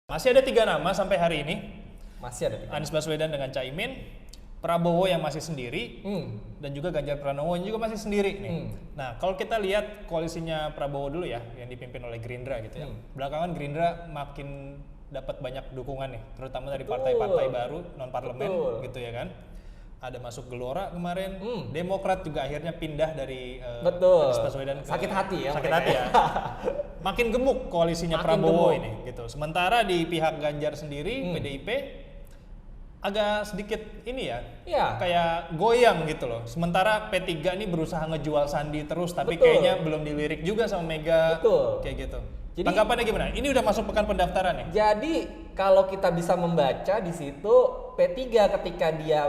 Masih ada 3 nama sampai hari ini. Masih ada 3. Anies Baswedan dengan Caimin, Prabowo yang masih sendiri, dan juga Ganjar Pranowo yang juga masih sendiri nih. Nah, kalau kita lihat koalisinya Prabowo dulu ya, yang dipimpin oleh Gerindra gitu ya. Belakangan Gerindra makin dapat banyak dukungan nih, terutama dari partai-partai baru non parlemen gitu ya kan. Ada masuk Gelora kemarin, Demokrat juga akhirnya pindah dari Anies Baswedan ke sakit hati ya. Sakit hati ya. Makin gemuk koalisinya Prabowo ini gitu. Sementara di pihak Ganjar sendiri, PDIP agak sedikit ini ya, kayak goyang gitu loh. Sementara P3 ini berusaha ngejual Sandi terus, tapi kayaknya belum dilirik juga sama Mega. Kayak gitu. Jadi, tanggapannya gimana? Ini udah masuk pekan pendaftaran ya? Jadi kalau kita bisa membaca di situ P3 ketika dia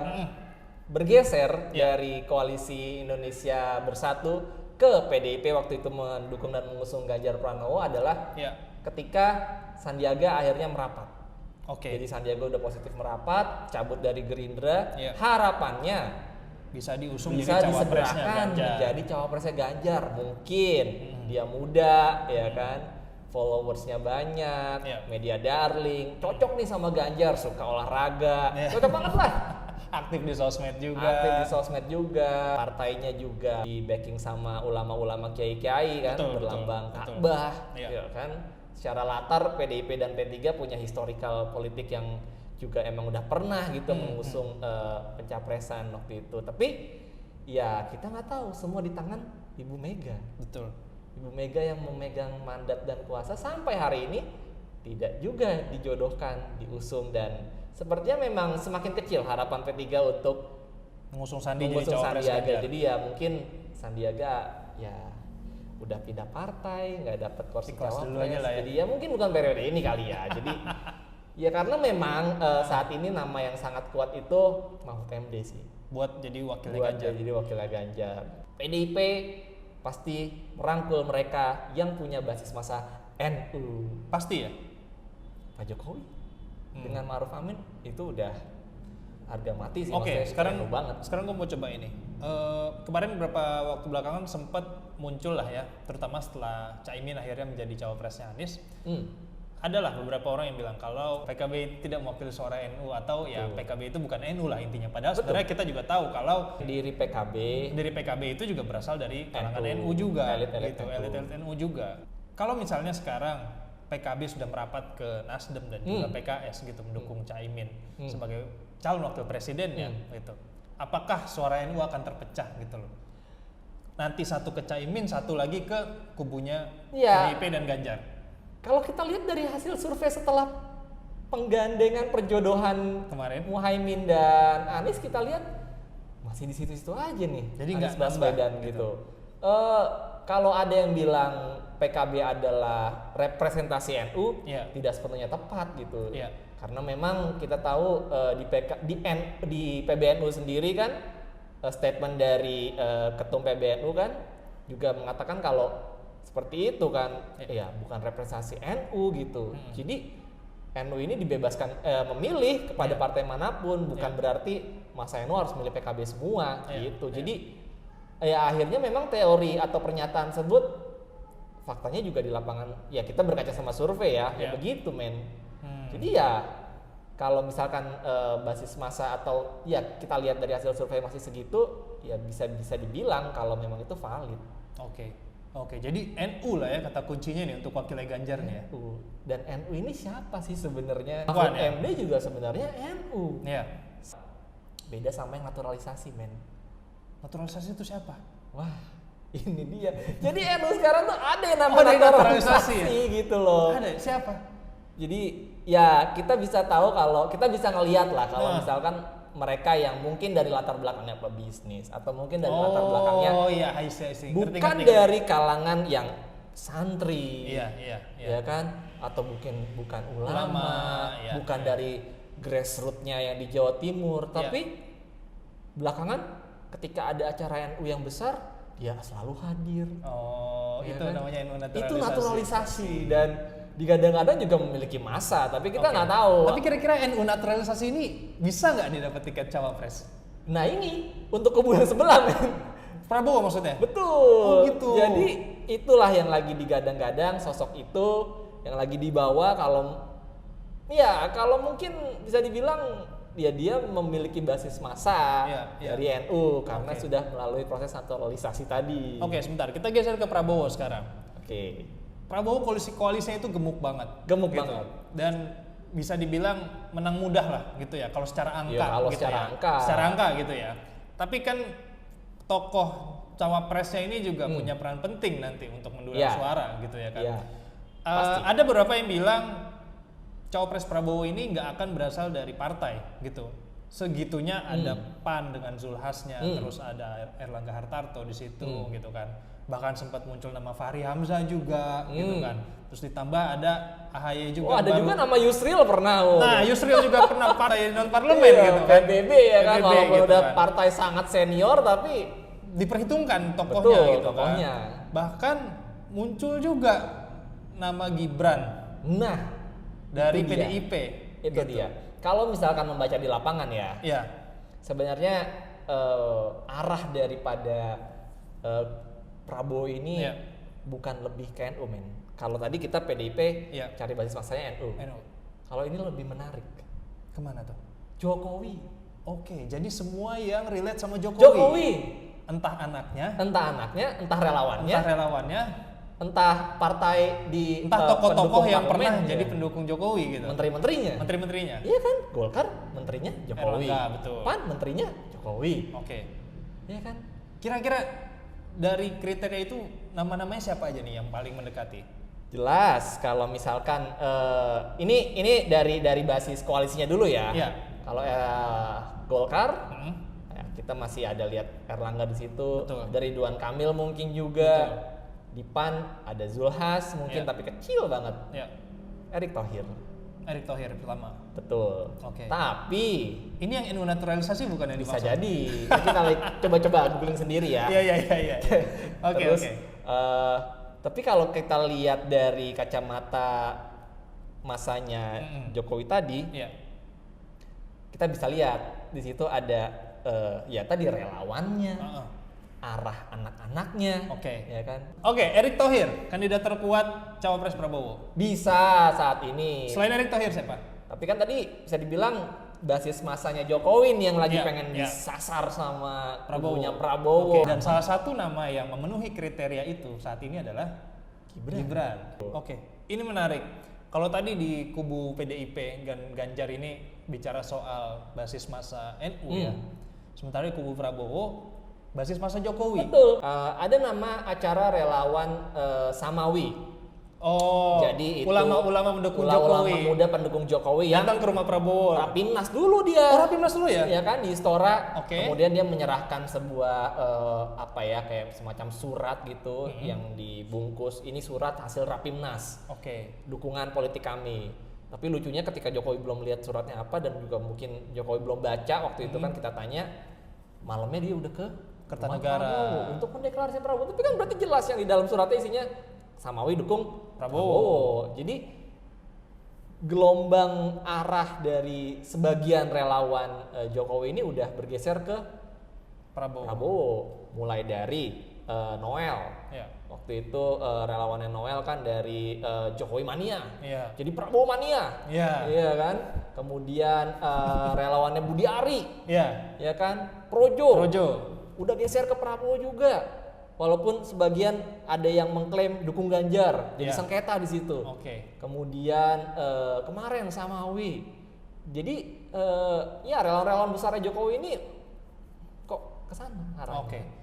bergeser dari koalisi Indonesia Bersatu ke PDIP waktu itu mendukung dan mengusung Ganjar Pranowo adalah ketika Sandiaga akhirnya merapat. Jadi Sandiaga udah positif merapat, cabut dari Gerindra, harapannya bisa diusung bisa disegerakan menjadi cawapresnya Ganjar. Mungkin dia muda ya kan, followersnya banyak, media darling, cocok nih sama Ganjar, suka olahraga, cocok banget lah. Aktif di sosmed juga, partainya juga di backing sama ulama-ulama kiai-kiai kan, berlambang Ka'bah, ya kan. Secara latar PDIP dan P3 punya historical politik yang juga emang udah pernah gitu mengusung pencapresan waktu itu. Tapi ya kita nggak tahu, semua di tangan Ibu Mega. Betul. Ibu Mega yang memegang mandat dan kuasa sampai hari ini tidak juga dijodohkan, diusung, dan sepertinya memang semakin kecil harapan P3 untuk mengusung Sandiaga. Jadi ya mungkin Sandiaga ya udah pindah partai, nggak dapat kursi cawapres. Jadi ya mungkin bukan periode ini kali ya. Jadi ya karena memang saat ini nama yang sangat kuat itu Mahfud MD sih. Buat jadi wakilnya Ganjar. PDIP pasti merangkul mereka yang punya basis massa NU. Pasti ya? Pak Jokowi dengan Ma'ruf Amin itu udah harga mati sih. Sekarang gue mau coba ini. Kemarin beberapa waktu belakangan sempat muncul lah ya, terutama setelah Caimin akhirnya menjadi cawapresnya Anies. Adalah beberapa orang yang bilang kalau PKB tidak mewakili suara NU atau ya PKB itu bukan NU lah intinya. Padahal sebenarnya kita juga tahu kalau diri PKB itu juga berasal dari kalangan NU juga, elit NU juga. Kalau misalnya sekarang PKB sudah merapat ke Nasdem dan juga PKS gitu mendukung Caimin sebagai calon wakil presidennya gitu. Apakah suara NU akan terpecah gitu loh? Nanti satu ke Caimin, satu lagi ke kubunya PDIP dan Ganjar. Kalau kita lihat dari hasil survei setelah penggandengan perjodohan kemarin Muhaimin dan Anies, kita lihat masih di situ-situ aja nih. Jadi Anies Baswedan gitu. Kalau ada yang bilang PKB adalah representasi NU, tidak sepenuhnya tepat gitu. Karena memang kita tahu di PBNU sendiri kan statement dari ketum PBNU kan juga mengatakan kalau seperti itu kan, ya bukan representasi NU gitu. Jadi NU ini dibebaskan memilih kepada partai manapun, bukan berarti masa NU harus milih PKB semua gitu. Jadi ya akhirnya memang teori atau pernyataan tersebut faktanya juga di lapangan ya kita berkaca sama survei ya begitu men. Jadi ya kalau misalkan basis massa atau ya kita lihat dari hasil survei masih segitu, ya bisa dibilang kalau memang itu valid. Oke, jadi NU lah ya kata kuncinya nih untuk wakilnya Ganjar nih ya. Dan NU ini siapa sih sebenarnya? Mahfud MD juga sebenarnya NU. Beda sama yang naturalisasi men. Naturalisasi itu siapa? Wah, ini dia. Jadi NU sekarang tuh ada yang namanya naturalisasi gitu loh. Ada, siapa? Jadi ya kita bisa tahu kalau kita bisa ngelihat lah kalau misalkan mereka yang mungkin dari latar belakangnya pebisnis atau mungkin dari latar belakangnya bukan dari kalangan yang santri, ya kan, atau mungkin bukan ulama, bukan dari grassroots-nya yang di Jawa Timur, tapi belakangan ketika ada acara NU yang besar dia selalu hadir. Itu kan? Namanya NU naturalisasi. Itu naturalisasi dan digadang-gadang juga memiliki massa, tapi kita nggak tahu. Tapi kira-kira NU naturalisasi ini bisa nggak didapat tiket cawapres? Nah ini untuk kubu yang sebelah men. Prabowo maksudnya? Betul. Gitu. Jadi itulah yang lagi digadang-gadang, sosok itu yang lagi dibawa kalau Ya, kalau mungkin bisa dibilang dia memiliki basis massa dari NU karena sudah melalui proses naturalisasi tadi. Oke, sebentar. Kita geser ke Prabowo sekarang. Oke. Prabowo koalisinya itu gemuk banget. Gemuk banget. Dan bisa dibilang menang mudah lah gitu ya kalau secara angka. Ya, kalau gitu secara angka. Secara angka gitu ya. Tapi kan tokoh cawapresnya ini juga punya peran penting nanti untuk mendulang suara gitu ya kan. Ada beberapa yang bilang cawapres Prabowo ini nggak akan berasal dari partai gitu. Segitunya ada PAN dengan Zulhasnya, terus ada Erlangga Hartarto di situ gitu kan. Bahkan sempat muncul nama Fahri Hamzah juga gitu kan. Terus ditambah ada AHY juga. Oh, ada juga nama Yusril pernah. Nah, Yusril juga pernah partai non parlemen gitu kan. PBB ya kan, walaupun gitu udah kan. Partai sangat senior tapi diperhitungkan tokohnya gitu tokohnya. Kan. Bahkan muncul juga nama Gibran. Nah, dari PDIP. Itu dia. Kalau misalkan membaca di lapangan ya. Sebenarnya arah daripada Prabowo ini bukan lebih ke NU, men. Kalau tadi kita PDIP cari basis massanya NU. Kalau ini lebih menarik. Kemana tuh? Jokowi. Oke, jadi semua yang relate sama Jokowi. Jokowi. Entah anaknya, entah relawannya, entah partai entah tokoh-tokoh yang pernah jadi pendukung Jokowi gitu. Menteri-menterinya. Iya kan? Golkar menterinya Jokowi. Erlangga, betul. PAN menterinya Jokowi. Oke. Iya kan? Kira-kira dari kriteria itu nama-namanya siapa aja nih yang paling mendekati? Jelas kalau misalkan ini dari basis koalisinya dulu ya. Iya. Kalau Golkar kita masih ada lihat Erlangga di situ. Betul. Dari Ridwan Kamil mungkin juga. Betul. Di PAN ada Zulhas mungkin tapi kecil banget. Erick Thohir pertama. Betul. Oke. Tapi ini yang NU naturalisasi bukan yang bisa dimaksud? jadi. Kita coba-coba googling sendiri ya. Iya. Oke. Tapi kalau kita lihat dari kacamata masanya Jokowi tadi, kita bisa lihat di situ ada tadi relawannya, arah anak-anaknya, ya kan? Erick Thohir, kandidat terkuat cawapres Prabowo. Bisa saat ini. Selain Erick Thohir siapa? Tapi kan tadi bisa dibilang basis masanya Jokowi nih yang lagi pengen disasar sama Prabowo. Dan salah satu nama yang memenuhi kriteria itu saat ini adalah Gibran. Ini menarik. Kalau tadi di kubu PDIP Ganjar ini bicara soal basis massa NU ya. Sementara di kubu Prabowo basis massa Jokowi. Betul. Ada nama acara relawan Samawi. Jadi itu ulama mendukung Jokowi. Ulama muda pendukung Jokowi yang datang ke rumah Prabowo. Rapimnas dulu dia. Rapimnas dulu ya? Ya kan di Istora. Kemudian dia menyerahkan sebuah kayak semacam surat gitu yang dibungkus. Ini surat hasil Rapimnas. Dukungan politik kami. Tapi lucunya ketika Jokowi belum lihat suratnya apa dan juga mungkin Jokowi belum baca waktu itu kan kita tanya, malamnya dia udah ke Kertanegara untuk mendeklarasikan Prabowo. Tapi kan berarti jelas yang di dalam suratnya isinya Samawi dukung Prabowo. Jadi gelombang arah dari sebagian relawan Jokowi ini udah bergeser ke Prabowo. Mulai dari Noel. Waktu itu relawannya Noel kan dari Jokowi mania. Jadi Prabowo mania. Iya kan? Kemudian relawannya Budi Ari. Ya kan? Projo. Udah geser ke Prabowo juga. Walaupun sebagian ada yang mengklaim dukung Ganjar, jadi sengketa di situ. Kemudian kemarin Samawi. Jadi relawan-relawan besarnya Jokowi ini kok kesana arahnya.